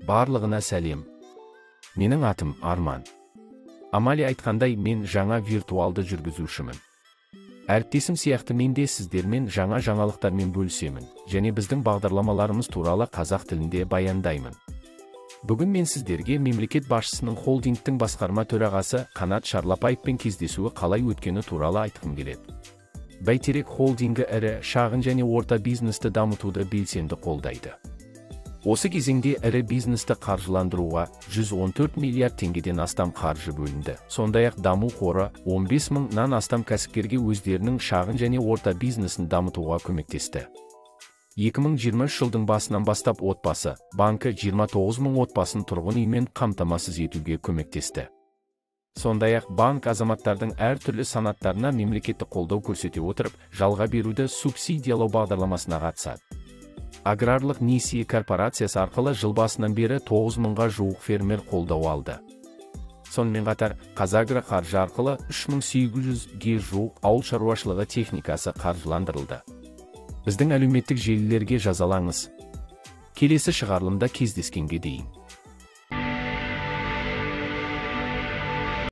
Барлығына сәлем. Менің атым Арман. Амалия айтқандай, мен жаңа виртуалды жүргізушімін. Әріптесім сияқты мен де сіздермен жаңа жаңалықтармен бөлісемін, және біздің бағдарламаларымыз туралы қазақ тілінде баяндаймын. Бүгін мен сіздерге мемлекет басшысының холдингтің басқарма төрағасы Қанат Шарлапаевпен кездесуі қалай өткені туралы айтқым келеді. Бәйтерек холдингі ірі, шағын және орта бизнесті дамытуды белсенді қолдайды. Осы кезеңде ірі бизнесті қаржыландыруға 114 миллиард теңгеден астам қаржы бөлінді. Сондай-ақ даму қоры 15 мыңнан астам кәсіпкерге өздерінің шағын және орта бизнесін дамытуға көмектесті. 2023 жылдың басынан бастап отбасы банкі 29 мың отбасын тұрғын үймен қамтамасыз етуге көмектесті. Сондай-ақ банк азаматтардың әртүрлі санаттарына мемлекеттік қолдау көрсете отырып, жалға беруді субсидиялау бағдарламасына қатысады. Аграрлық несие корпорациясы арқылы жыл басынан бері 9 мыңға жуық фермер қолдау алды. Сонымен қатар, Қазагро қаржы арқылы 3800-ге жуық ауыл шаруашылығы техникасы қаржыландырылды. Біздің әлеуметтік желілерге жазалаңыз. Келесі шығарылымда кездескенге дейін.